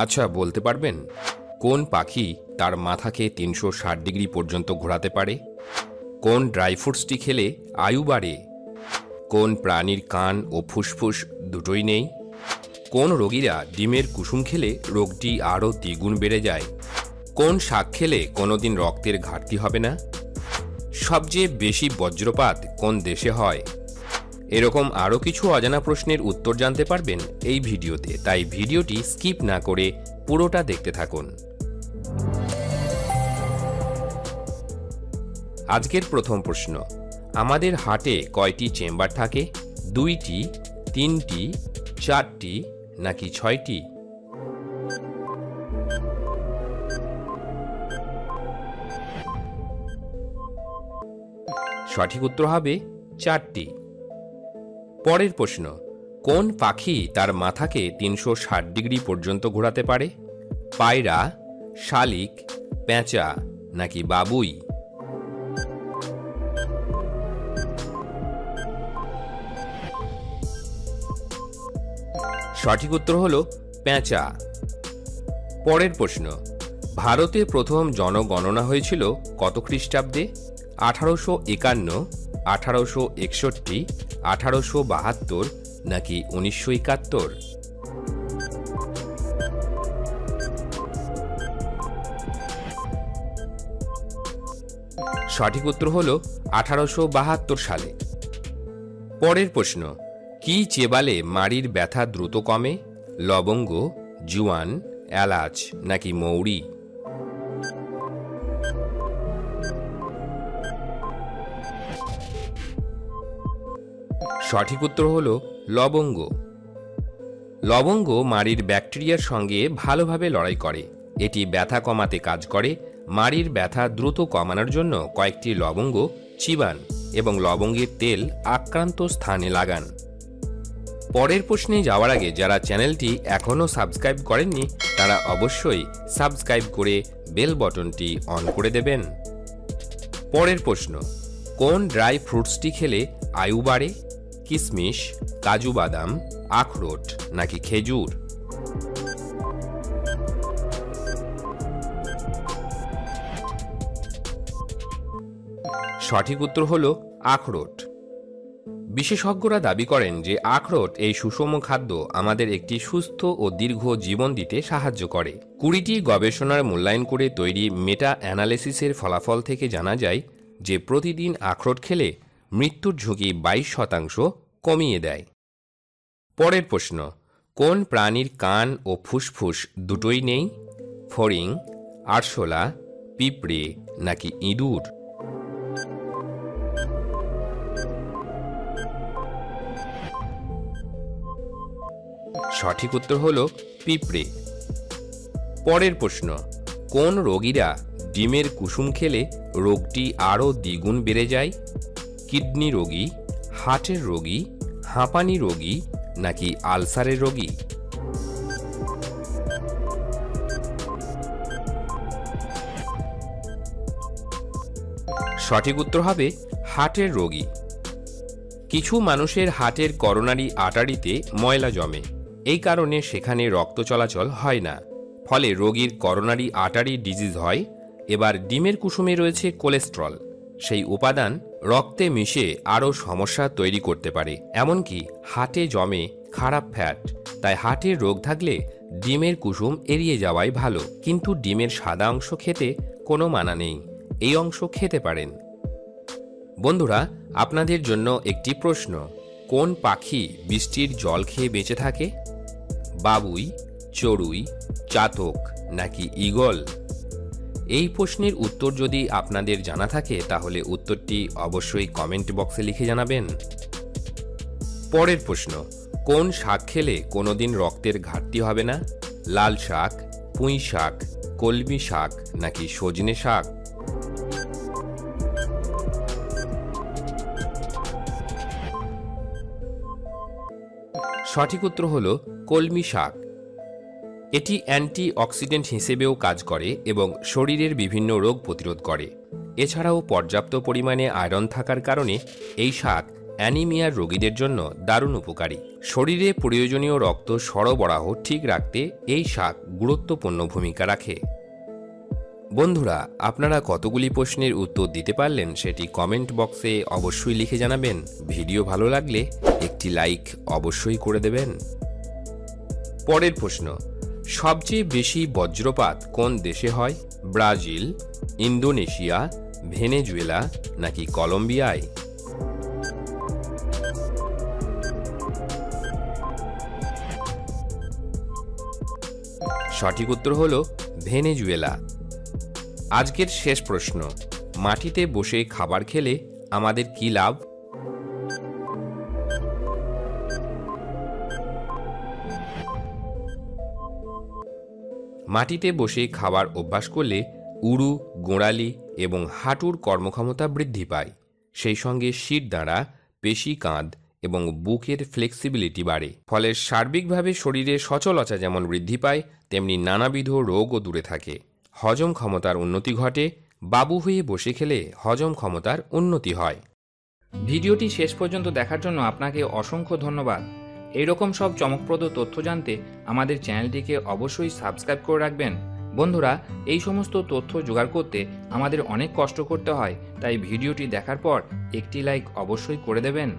আচ্ছা, বলতে পারবেন কোন পাখি তার মাথাকে ৩৬০ ডিগ্রি পর্যন্ত ঘোরাতে পারে? কোন ড্রাই ফ্রুটসটি খেলে আয়ু বাড়ে? কোন প্রাণীর কান ও ফুসফুস দুটোই নেই? কোন রোগীরা ডিমের কুসুম খেলে রোগটি আরও দ্বিগুণ বেড়ে যায়? কোন শাক খেলে কোনোদিন রক্তের ঘাটতি হবে না? সবচেয়ে বেশি বজ্রপাত কোন দেশে হয়? এরকম আরও কিছু অজানা প্রশ্নের উত্তর জানতে পারবেন এই ভিডিওতে, তাই ভিডিওটি স্কিপ না করে পুরোটা দেখতে থাকুন। আজকের প্রথম প্রশ্ন, আমাদের হার্টে কয়টি চেম্বার থাকে? 2টি, 3টি, 4টি নাকি 6টি? সঠিক উত্তর হবে 4টি। পরের প্রশ্ন, কোন পাখি তার মাথাকে ৩৬০ ডিগ্রি পর্যন্ত ঘোরাতে পারে? পায়রা, শালিক, পেঁচা নাকি বাবুই? সঠিক উত্তর হলো পেঁচা। পরের প্রশ্ন, ভারতে প্রথম জনগণনা হয়েছিল কত খ্রিস্টাব্দে? 1851, 1861, 1872 নাকি 1971? সঠিক উত্তর হল 1872 সালে। পরের প্রশ্ন, কি চেবালে মাড়ির ব্যথা দ্রুত কমে? লবঙ্গ, জুয়ান, এলাচ নাকি মৌরি? সঠিক উত্তর হল লবঙ্গ। লবঙ্গ মাড়ির ব্যাকটেরিয়ার সঙ্গে ভালোভাবে লড়াই করে। এটি ব্যথা কমাতে কাজ করে। মাড়ির ব্যথা দ্রুত কমানোর জন্য কয়েকটি লবঙ্গ চিবান এবং লবঙ্গের তেল আক্রান্ত স্থানে লাগান। পরের প্রশ্নে যাওয়ার আগে যারা চ্যানেলটি এখনও সাবস্ক্রাইব করেননি তারা অবশ্যই সাবস্ক্রাইব করে বেল বটনটি অন করে দেবেন। পরের প্রশ্ন, কোন ড্রাই ফ্রুটসটি খেলে আয়ু বাড়ে? কিশমিশ, কাজু বাদাম, আখরোট নাকি খেজুর? সঠিক উত্তর হল আখরোট। বিশেষজ্ঞরা দাবি করেন যে আখরোট এই সুষম খাদ্য আমাদের একটি সুস্থ ও দীর্ঘ জীবন দিতে সাহায্য করে। 20টি গবেষণার মূল্যায়ন করে তৈরি মেটা অ্যানালিসিসের ফলাফল থেকে জানা যায় যে প্রতিদিন আখরোট খেলে মৃত্যুর ঝুঁকি 22% কমিয়ে দেয়। পরের প্রশ্ন, কোন প্রাণীর কান ও ফুসফুস দুটোই নেই? ফড়িং, আরশোলা, পিঁপড়ে নাকি ইঁদুর? সঠিক উত্তর হল পিঁপড়ে। পরের প্রশ্ন, কোন রোগীরা ডিমের কুসুম খেলে রোগটি আরও দ্বিগুণ বেড়ে যায়? কিডনি রোগী, হার্টের রোগী, হাঁপানি রোগী নাকি আলসারের রোগী? সঠিক উত্তর হবে হার্টের রোগী। কিছু মানুষের হার্টের করোনারি আর্টারিতে ময়লা জমে। এই কারণে সেখানে রক্ত চলাচল হয় না, ফলে রোগীর করোনারি আর্টারি ডিজিজ হয়। এবার ডিমের কুসুমে রয়েছে কোলেস্টেরল। সেই উপাদান রক্তে মিশে আরও সমস্যা তৈরি করতে পারে, এমনকি হার্টে জমে খারাপ ফ্যাট। তাই হার্টের রোগ থাকলে ডিমের কুসুম এড়িয়ে যাওয়াই ভালো। কিন্তু ডিমের সাদা অংশ খেতে কোনো মানা নেই, এই অংশ খেতে পারেন। বন্ধুরা, আপনাদের জন্য একটি প্রশ্ন, কোন পাখি বৃষ্টির জল খেয়ে বেঁচে থাকে? বাবুই, চড়ুই, চাতক নাকি ঈগল? এই প্রশ্নের উত্তর যদি আপনাদের জানা থাকে তাহলে উত্তরটি অবশ্যই কমেন্ট বক্সে লিখে জানাবেন। পরের প্রশ্ন, কোন শাক খেলে কোনোদিন রক্তের ঘাটতি হবে না? লাল শাক, পুঁই শাক, কলমি শাক নাকি সজনে শাক? সঠিক উত্তর হল কলমি শাক। এটি অ্যান্টি অক্সিডেন্ট হিসেবেও কাজ করে এবং শরীরের বিভিন্ন রোগ প্রতিরোধ করে। এছাড়াও পর্যাপ্ত পরিমাণে আয়রন থাকার কারণে এই শাক অ্যানিমিয়ার রোগীদের জন্য দারুণ উপকারী। শরীরে প্রয়োজনীয় রক্ত সরবরাহ ঠিক রাখতে এই শাক গুরুত্বপূর্ণ ভূমিকা রাখে। বন্ধুরা, আপনারা কতগুলি প্রশ্নের উত্তর দিতে পারলেন সেটি কমেন্ট বক্সে অবশ্যই লিখে জানাবেন। ভিডিও ভালো লাগলে একটি লাইক অবশ্যই করে দেবেন। পরের প্রশ্ন, সবচেয়ে বেশি বজ্রপাত কোন দেশে হয়? ব্রাজিল, ইন্দোনেশিয়া, ভেনেজুয়েলা নাকি কলম্বিয়ায়? সঠিক উত্তর হলো ভেনেজুয়েলা। আজকের শেষ প্রশ্ন, মাটিতে বসে খাবার খেলে আমাদের কি লাভ? মাটিতে বসে খাবার অভ্যাস করলে উরু, গোড়ালি এবং হাঁটুর কর্মক্ষমতা বৃদ্ধি পায়। সেই সঙ্গে শিরদাঁড়া, পেশি কাঁধ এবং বুকের ফ্লেক্সিবিলিটি বাড়ে। ফলে সার্বিকভাবে শরীরে সচলতা যেমন বৃদ্ধি পায়, তেমনি নানাবিধ রোগও দূরে থাকে। হজম ক্ষমতার উন্নতি ঘটে। বাবু হয়ে বসে খেলে হজম ক্ষমতার উন্নতি হয়। ভিডিওটি শেষ পর্যন্ত দেখার জন্য আপনাকে অসংখ্য ধন্যবাদ। এইরকম সব চমকপ্রদ তথ্য জানতে আমাদের চ্যানেলটিকে অবশ্যই সাবস্ক্রাইব করে রাখবেন। বন্ধুরা, এই সমস্ত তথ্য জোগাড় করতে আমাদের অনেক কষ্ট করতে হয়, তাই ভিডিওটি দেখার পর একটি লাইক অবশ্যই করে দেবেন।